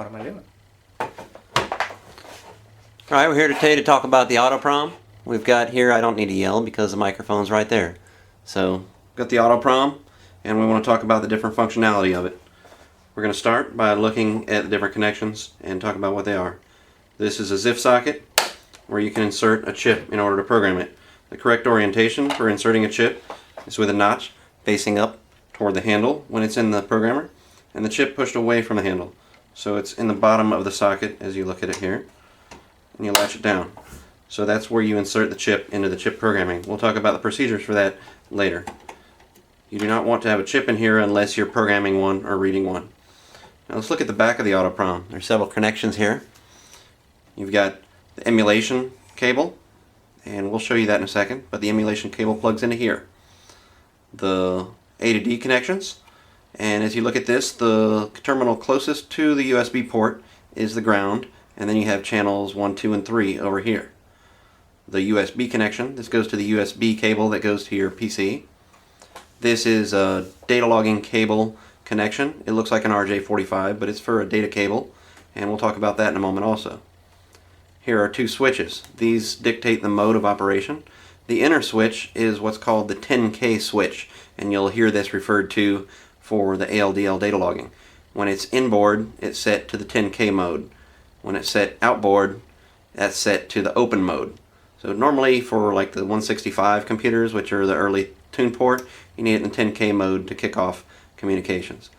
What am I doing? Alright, we're here today to talk about the AutoProm. We've got here, I don't need to yell because the microphone's right there. So, got the AutoProm, and we want to talk about the different functionality of it. We're going to start by looking at the different connections and talk about what they are. This is a ZIF socket where you can insert a chip in order to program it. The correct orientation for inserting a chip is with a notch facing up toward the handle when it's in the programmer, and the chip pushed away from the handle. So it's in the bottom of the socket as you look at it here, and you latch it down. So that's where you insert the chip into the chip programming. We'll talk about the procedures for that later. You do not want to have a chip in here unless you're programming one or reading one. Now let's look at the back of the AutoProm. There's several connections here. You've got the emulation cable, and we'll show you that in a second, but the emulation cable plugs into here. The A to D connections, and as you look at this, the terminal closest to the USB port is the ground, and then you have channels 1, 2, and 3 over here. The USB connection, this goes to the USB cable that goes to your PC. This is a data logging cable connection. It looks like an RJ45, but it's for a data cable, and we'll talk about that in a moment also. Here are two switches. These dictate the mode of operation. The inner switch is what's called the 10K switch, and you'll hear this referred to for the ALDL data logging. When it's inboard, it's set to the 10K mode. When it's set outboard, that's set to the open mode. So normally for like the 165 computers, which are the early TunerPro, you need it in 10K mode to kick off communications.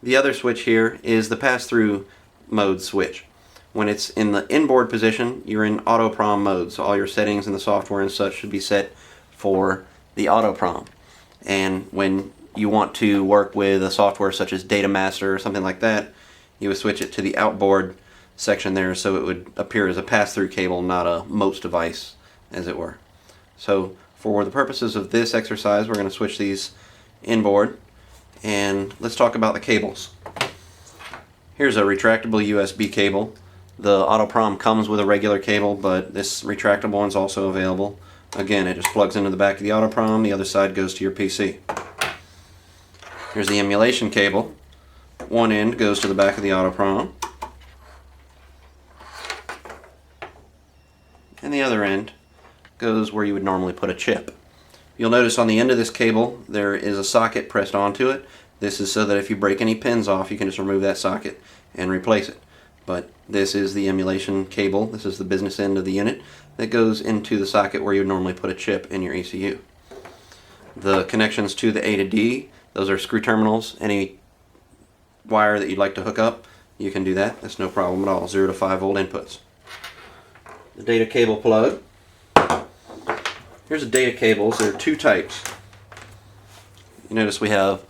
The other switch here is the pass-through mode switch. When it's in the inboard position, you're in AutoProm mode, so all your settings in the software and such should be set for the AutoProm. And when you want to work with a software such as Data Master or something like that, you would switch it to the outboard section there so it would appear as a pass-through cable, not a Moates device, as it were. So for the purposes of this exercise, we're going to switch these inboard, and let's talk about the cables. Here's a retractable USB cable. The AutoProm comes with a regular cable, but this retractable one's also available. Again, it just plugs into the back of the AutoProm, the other side goes to your PC. Here's the emulation cable. One end goes to the back of the AutoProm, and the other end goes where you would normally put a chip. You'll notice on the end of this cable there is a socket pressed onto it. This is so that if you break any pins off, you can just remove that socket and replace it. But this is the emulation cable. This is the business end of the unit that goes into the socket where you would normally put a chip in your ECU. The connections to the A to D, those are screw terminals. Any wire that you'd like to hook up, you can do that. That's no problem at all. 0 to 5 volt inputs. The data cable plug. Here's the data cables. There are two types. You notice we have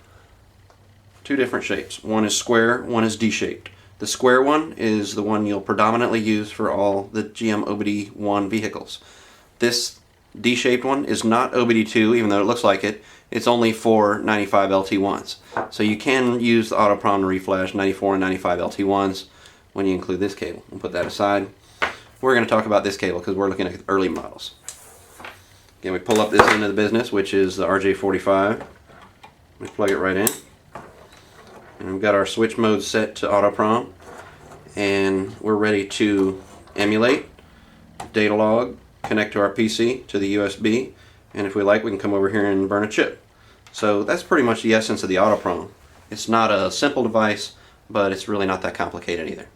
two different shapes. One is square, one is D-shaped. The square one is the one you'll predominantly use for all the GM OBD1 vehicles. This D-shaped one is not OBD2, even though it looks like it. It's only for 95 LT1s. So you can use the AutoProm to reflash 94 and 95 LT1s when you include this cable. We'll put that aside. We're going to talk about this cable because we're looking at early models. Again, we pull up this end of the business, which is the RJ45. We plug it right in. And we've got our switch mode set to AutoProm, and we're ready to emulate, data log, connect to our PC to the USB, and if we like, we can come over here and burn a chip. So that's pretty much the essence of the AutoProm. It's not a simple device, but it's really not that complicated either.